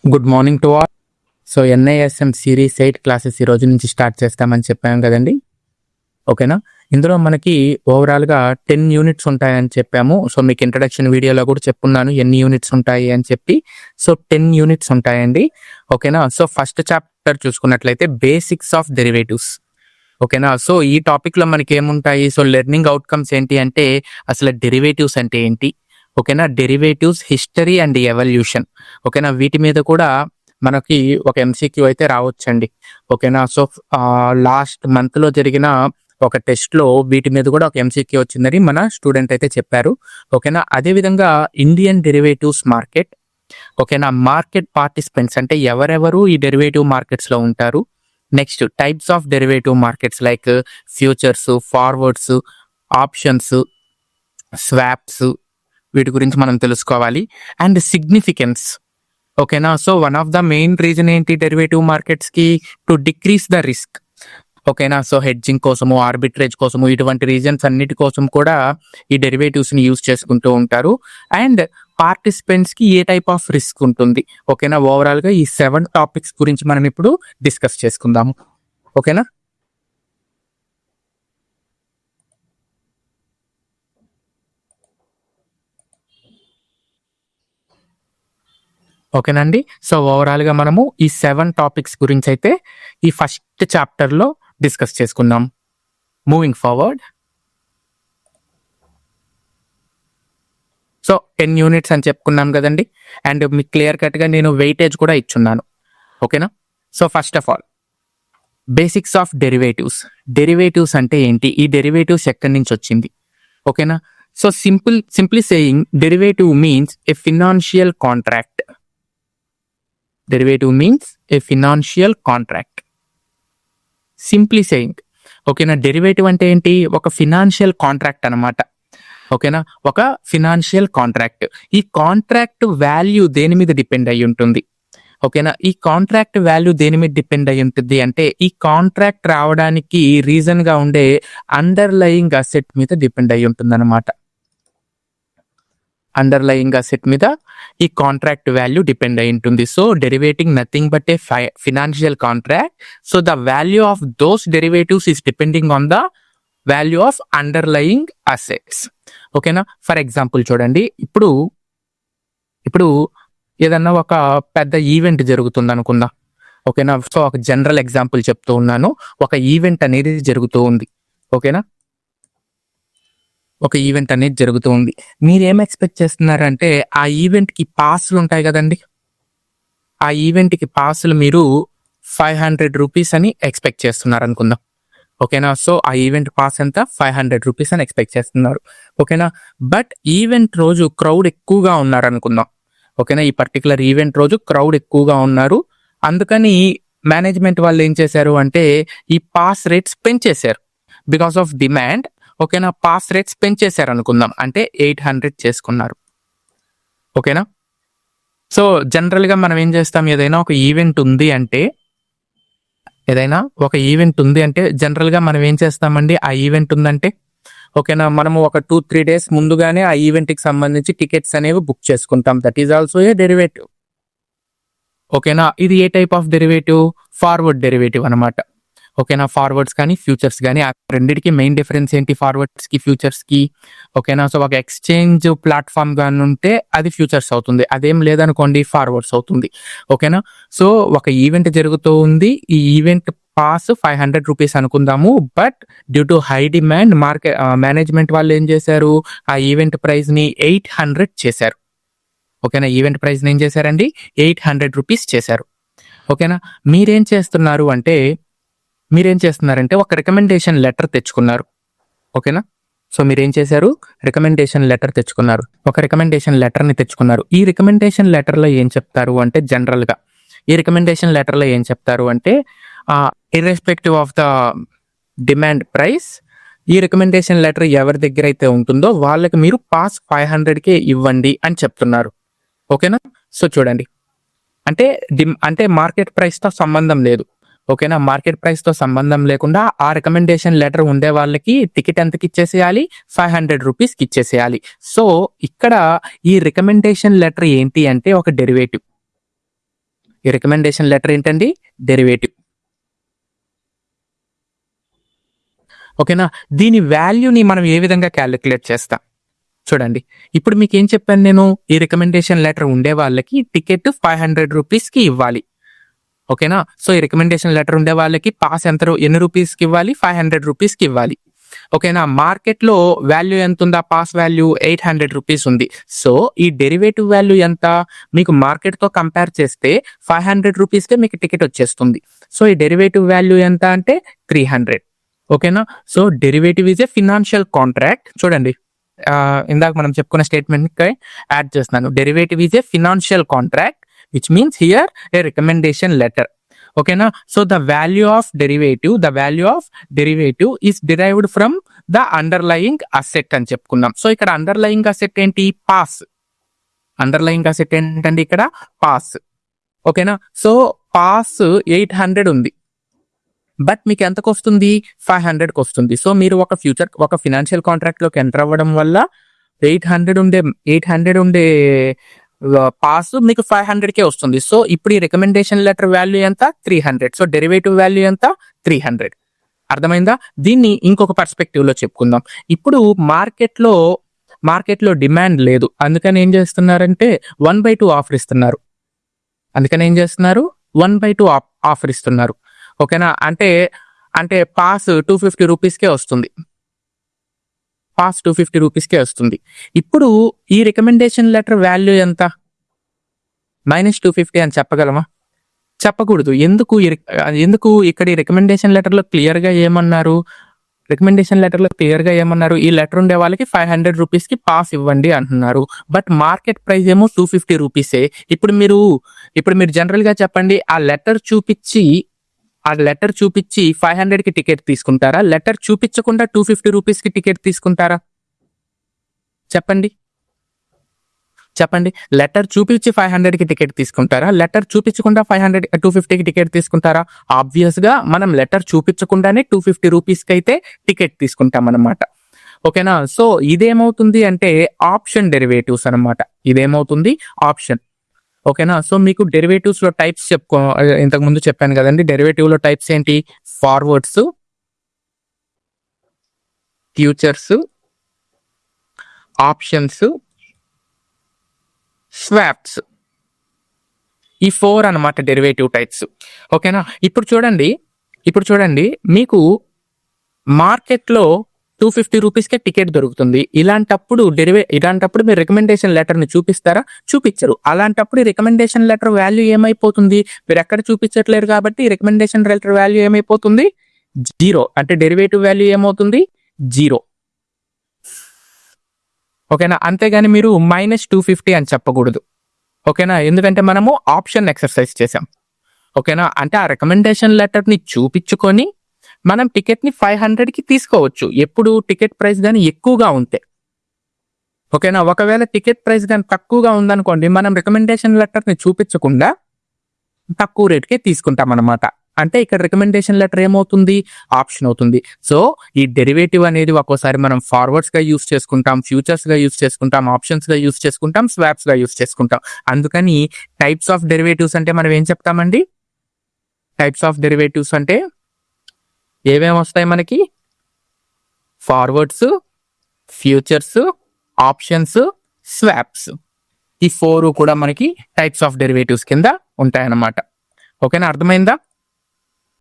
Good morning to all. So NISM series 8 classes ఈ రోజు నుంచి స్టార్ట్ చేస్తామని చెప్పాం కదండి. ఓకేనా? ఇందులో మనకి ఓవరాల్గా 10 యూనిట్స్ ఉంటాయని చెప్పాము. సో మీకు ఇంట్రడక్షన్ వీడియోలో కూడా చెప్పున్నాను ఎన్ని యూనిట్స్ ఉంటాయి అని చెప్పి. సో 10 యూనిట్స్ ఉంటాయండి. ఓకేనా? సో ఫస్ట్ చాప్టర్ చూసుకున్నట్లయితే బేసిక్స్ ఆఫ్ డెరివేటివ్స్. ఓకేనా? సో ఈ టాపిక్లో మనకి ఏముంటాయి? సో లెర్నింగ్ అవుట్కమ్స్ ఏంటి అంటే అసలు డెరివేటివ్స్ అంటే ఏంటి, ఓకేనా, డెరివేటివ్స్ హిస్టరీ అండ్ ఎవల్యూషన్, ఓకేనా, వీటి మీద కూడా మనకి ఒక ఎంసీక్యూ అయితే రావచ్చండి. ఓకేనా? సో లాస్ట్ మంత్లో జరిగిన ఒక టెస్ట్లో వీటి మీద కూడా ఒక ఎంసీక్యూ వచ్చిందని మన స్టూడెంట్ అయితే చెప్పారు. ఓకేనా? అదేవిధంగా ఇండియన్ డెరివేటివ్స్ మార్కెట్, ఓకేనా, మార్కెట్ పార్టిసిపెంట్స్ అంటే ఎవరెవరు ఈ డెరివేటివ్ మార్కెట్స్లో ఉంటారు. Next types of derivative markets like futures, forwards, options, swaps, వీటి గురించి మనం తెలుసుకోవాలి. అండ్ సిగ్నిఫికెన్స్, ఓకేనా. So one of the main reason ఏంటి డెరివేటివ్ మార్కెట్స్కి? To decrease the risk. ఓకేనా? సో హెడ్జింగ్ కోసము, ఆర్బిట్రేజ్ కోసము, ఇటువంటి రీజన్స్ అన్నిటి కోసం కూడా ఈ డెరివేటివ్స్ని యూజ్ చేసుకుంటూ ఉంటారు. అండ్ పార్టిసిపెంట్స్కి ఏ టైప్ ఆఫ్ రిస్క్ ఉంటుంది, ఓకేనా. ఓవరాల్గా ఈ 7 టాపిక్స్ గురించి మనం ఇప్పుడు డిస్కస్ చేసుకుందాము. ఓకేనా? ఓకేనండి. సో ఓవరాల్గా మనము ఈ 7 టాపిక్స్ గురించి అయితే ఈ ఫస్ట్ చాప్టర్లో డిస్కస్ చేసుకుందాం. Moving forward. సో 10 యూనిట్స్ అని చెప్పుకున్నాం కదండి. అండ్ మీకు క్లియర్ కట్గా నేను వెయిటేజ్ కూడా ఇచ్చున్నాను. ఓకేనా? So first of all basics of derivatives. Derivatives అంటే ఏంటి, ఈ డెరివేటివ్స్ ఎక్కడి నుంచి వచ్చింది? ఓకేనా? So simply saying derivative means a financial contract. Derivative means a financial contract. Simply saying. ఓకేనా? డెరివేటివ్ అంటే ఏంటి? ఒక ఫినాన్షియల్ కాంట్రాక్ట్ అనమాట. ఓకేనా? ఒక ఫినాన్షియల్ కాంట్రాక్ట్. ఈ కాంట్రాక్ట్ వాల్యూ దేని మీద డిపెండ్ అయి ఉంటుంది? ఓకేనా? ఈ కాంట్రాక్ట్ వాల్యూ దేని మీద డిపెండ్ అయి ఉంటుంది అంటే ఈ కాంట్రాక్ట్ రావడానికి రీజన్ గా ఉండే అండర్లయింగ్ అసెట్ మీద డిపెండ్ అయి ఉంటుంది అనమాట. అండర్లయింగ్ అసెట్ మీద ఈ కాంట్రాక్ట్ వాల్యూ డిపెండ్ అయి ఉంటుంది. So derivating nothing but a financial contract. So the value of those derivatives is depending on the value of underlying assets. ఓకేనా? ఫర్ ఎగ్జాంపుల్ చూడండి, ఇప్పుడు ఏదన్నా ఒక పెద్ద ఈవెంట్ జరుగుతుంది అనుకుందాం. ఓకేనా? సో ఒక జనరల్ ఎగ్జాంపుల్ చెప్తూ ఉన్నాను. ఒక ఈవెంట్ అనేది జరుగుతూ ఉంది. ఓకేనా? ఒక ఈవెంట్ అనేది జరుగుతూ ఉంది. మీరేం ఎక్స్పెక్ట్ చేస్తున్నారంటే ఆ ఈవెంట్కి పాస్లు ఉంటాయి కదండి. ఆ ఈవెంట్కి పాస్లు మీరు 500 రూపీస్ అని ఎక్స్పెక్ట్ చేస్తున్నారు అనుకుందాం. ఓకేనా? సో ఆ ఈవెంట్ పాస్ ఎంత? 500 రూపీస్ అని ఎక్స్పెక్ట్ చేస్తున్నారు. ఓకేనా? బట్ ఈవెంట్ రోజు క్రౌడ్ ఎక్కువగా ఉన్నారు అనుకుందాం. ఓకేనా? ఈ పర్టికులర్ ఈవెంట్ రోజు క్రౌడ్ ఎక్కువగా ఉన్నారు. అందుకని మేనేజ్మెంట్ వాళ్ళు ఏం చేశారు అంటే ఈ పాస్ రేట్స్ పెంచేశారు. బికాస్ ఆఫ్ డిమాండ్, ఓకేనా, పాస్ రేట్స్ పెంచేశారు అనుకుందాం. అంటే 800 చేసుకున్నారు. ఓకేనా? సో జనరల్గా మనం ఏం చేస్తాం, ఏదైనా ఒక ఈవెంట్ ఉంది అంటే జనరల్గా మనం ఏం చేస్తామండి, ఆ ఈవెంట్ ఉందంటే ఓకేనా, మనము ఒక 2-3 డేస్ ముందుగానే ఆ ఈవెంట్కి సంబంధించి టికెట్స్ అనేవి బుక్ చేసుకుంటాం. That is also a derivative. ఓకేనా? ఇది ఏ type of derivative? Forward derivative అనమాట. ఓకేనా? ఫార్వర్డ్స్ కానీ ఫ్యూచర్స్ కానీ, ఆ రెండింటికి మెయిన్ డిఫరెన్స్ ఏంటి ఫార్వర్డ్స్కి ఫ్యూచర్స్కి? ఓకేనా? సో ఒక ఎక్స్చేంజ్ ప్లాట్ఫామ్ కానీ ఉంటే అది ఫ్యూచర్స్ అవుతుంది, అదేం లేదనుకోండి ఫార్వర్డ్స్ అవుతుంది. ఓకేనా? సో ఒక ఈవెంట్ జరుగుతూ ఉంది, ఈ ఈవెంట్ పాస్ 500 రూపీస్ అనుకుందాము. But due to high demand management వాళ్ళు ఏం చేశారు, ఆ ఈవెంట్ ప్రైస్ని 800 చేశారు. ఓకేనా? ఈవెంట్ ప్రైస్ని ఏం చేశారండి? 800 రూపీస్ చేశారు. ఓకేనా? మీరేం చేస్తున్నారంటే ఒక రికమెండేషన్ లెటర్ తెచ్చుకున్నారు. ఓకేనా? సో మీరేం చేశారు? రికమెండేషన్ లెటర్ తెచ్చుకున్నారు. ఒక రికమెండేషన్ లెటర్ని తెచ్చుకున్నారు. ఈ రికమెండేషన్ లెటర్లో ఏం చెప్తారు అంటే జనరల్గా ఈ రికమెండేషన్ లెటర్లో ఏం చెప్తారు అంటే irrespective of the demand price, ఈ రికమెండేషన్ లెటర్ ఎవరి దగ్గర అయితే ఉంటుందో వాళ్ళకి మీరు పాస్ 500కే ఇవ్వండి అని చెప్తున్నారు. ఓకేనా? సో చూడండి, అంటే మార్కెట్ ప్రైస్తో సంబంధం లేదు. ఓకేనా? మార్కెట్ ప్రైస్తో సంబంధం లేకుండా ఆ రికమెండేషన్ లెటర్ ఉండే వాళ్ళకి టికెట్ ఎంతకి ఇచ్చేసేయాలి? 500 రూపీస్కి ఇచ్చేసేయాలి. సో ఇక్కడ ఈ రికమెండేషన్ లెటర్ ఏంటి అంటే ఒక డెరివేటివ్. ఈ రికమెండేషన్ లెటర్ ఏంటండి? డెరివేటివ్. ఓకేనా? దీని వాల్యూని మనం ఏ విధంగా క్యాలిక్యులేట్ చేస్తాం చూడండి. ఇప్పుడు మీకు ఏం చెప్పాను నేను? ఈ రికమెండేషన్ లెటర్ ఉండే వాళ్ళకి టికెట్ 500 రూపీస్కి ఇవ్వాలి. ఓకేనా? సో ఈ రికమెండేషన్ లెటర్ ఉండే వాళ్ళకి పాస్ ఎన్ని రూపీస్కి ఇవ్వాలి? 500 రూపీస్కి ఇవ్వాలి. ఓకేనా? మార్కెట్లో వాల్యూ ఎంత ఉందా? పాస్ వాల్యూ 800 రూపీస్ ఉంది. సో ఈ డెరివేటివ్ వాల్యూ ఎంత? మీకు మార్కెట్తో కంపేర్ చేస్తే 500 రూపీస్కే మీకు టికెట్ వచ్చేస్తుంది. సో ఈ డెరివేటివ్ వాల్యూ ఎంత అంటే 300. ఓకేనా? So derivative is a financial contract. చూడండి, ఇందాక మనం చెప్పుకున్న స్టేట్మెంట్ యాడ్ చేస్తున్నాను. Derivative is a financial contract which means here a recommendation letter. ఓకేనా? So the value of derivative is derived from the underlying asset అని చెప్పుకున్నాం. సో ఇక్కడ అండర్లయింగ్ అసెట్ ఏంటి? పాస్. అండర్లయింగ్ అసెట్ ఏంటండి ఇక్కడ? పాస్. ఓకేనా? సో పాస్ 800 ఉంది, బట్ మీకు ఎంతకు వస్తుంది? 500కి వస్తుంది. సో మీరు ఒక ఫినాన్షియల్ కాంట్రాక్ట్ లోకి ఎంటర్ అవ్వడం వల్ల 800 ఉండే పాస్ మీకు 500కే వస్తుంది. సో ఇప్పుడు ఈ రికమెండేషన్ లెటర్ వాల్యూ ఎంత? 300. సో డెరివేటివ్ వాల్యూ ఎంత? 300. అర్థమైందా? దీన్ని ఇంకొక పర్స్పెక్టివ్ లో చెప్పుకుందాం. ఇప్పుడు మార్కెట్లో డిమాండ్ లేదు, అందుకని ఏం చేస్తున్నారంటే 1/2 ఆఫర్ ఇస్తున్నారు. 1/2 ఆఫర్ ఇస్తున్నారు. ఓకేనా? అంటే పాస్ 250 రూపీస్కే వస్తుంది. పాస్ 250 రూపీస్కే వస్తుంది. ఇప్పుడు ఈ రికమెండేషన్ లెటర్ వాల్యూ ఎంత? -250 అని చెప్పగలమా? చెప్పకూడదు. ఎందుకు ఇక్కడ ఈ రికమెండేషన్ లెటర్లో క్లియర్గా ఏమన్నారు? ఈ లెటర్ ఉండే వాళ్ళకి 500 రూపీస్కి పాస్ ఇవ్వండి అంటున్నారు. బట్ మార్కెట్ ప్రైస్ ఏమో 250 రూపీసే. ఇప్పుడు మీరు జనరల్గా చెప్పండి, ఆ లెటర్ చూపించి 500కి టికెట్ తీసుకుంటారా? లెటర్ చూపించకుండా 250 రూపీస్కి టికెట్ తీసుకుంటారా? చెప్పండి. లెటర్ చూపించి 500కి టికెట్ తీసుకుంటారా? లెటర్ చూపించకుండా 250కి టికెట్ తీసుకుంటారా? ఆబ్వియస్ గా మనం లెటర్ చూపించకుండానే 250 రూపీస్కి అయితే టికెట్ తీసుకుంటాం అన్నమాట. ఓకేనా? సో ఇదేమవుతుంది అంటే ఆప్షన్ డెరివేటివ్స్ అన్నమాట. ఇదేమవుతుంది? ఆప్షన్. ఓకేనా? సో మీకు డెరివేటివ్స్ లో టైప్స్ ఇంతకు ముందు చెప్పాను కదండి. డెరివేటివ్ లో టైప్స్ ఏంటి? Forwards, futures, options, swaps. ఈ 4 అన్నమాట డెరివేటివ్ టైప్స్. ఓకేనా? ఇప్పుడు చూడండి మీకు మార్కెట్లో 250 రూపీస్కే టికెట్ దొరుకుతుంది. ఇలాంటప్పుడు మీరు రికమెండేషన్ లెటర్ని చూపిస్తారా? చూపించరు. అలాంటప్పుడు ఈ రికమెండేషన్ లెటర్ వాల్యూ ఏమైపోతుంది? మీరు ఎక్కడ చూపించట్లేరు కాబట్టి రికమెండేషన్ లెటర్ వాల్యూ ఏమైపోతుంది? 0. అంటే డెరివేటివ్ వాల్యూ ఏమవుతుంది? 0. ఓకేనా? అంతేగాని మీరు -250 అని చెప్పకూడదు. ఓకేనా? ఎందుకంటే మనము ఆప్షన్ ఎక్సర్సైజ్ చేసాం. ఓకేనా? అంటే ఆ రికమెండేషన్ లెటర్ని చూపించుకొని మనం టికెట్ని 500కి తీసుకోవచ్చు, ఎప్పుడు టికెట్ ప్రైస్ కానీ ఎక్కువగా ఉంటే. ఓకేనా? ఒకవేళ టికెట్ ప్రైస్ కానీ తక్కువగా ఉందనుకోండి, మనం రికమెండేషన్ లెటర్ని చూపించకుండా తక్కువ రేట్కే తీసుకుంటాం అన్నమాట. అంటే ఇక్కడ రికమెండేషన్ లెటర్ ఏమవుతుంది? ఆప్షన్ అవుతుంది. సో ఈ డెరివేటివ్ అనేది ఒక్కోసారి మనం ఫార్వర్డ్స్ గా యూస్ చేసుకుంటాం, ఫ్యూచర్స్ గా యూస్ చేసుకుంటాం, ఆప్షన్స్ గా యూస్ చేసుకుంటాం, స్వాప్స్ గా యూస్ చేసుకుంటాం. అందుకని టైప్స్ ఆఫ్ డెరివేటివ్స్ అంటే మనం ఏం చెప్తామండి? టైప్స్ ఆఫ్ డెరివేటివ్స్ అంటే ఏమేమి వస్తాయి మనకి? Forwards, futures, options, swaps. ఈ 4 కూడా మనకి టైప్స్ ఆఫ్ డెరివేటివ్స్ కింద ఉంటాయన్నమాట. ఓకేనా? అర్థమైందా?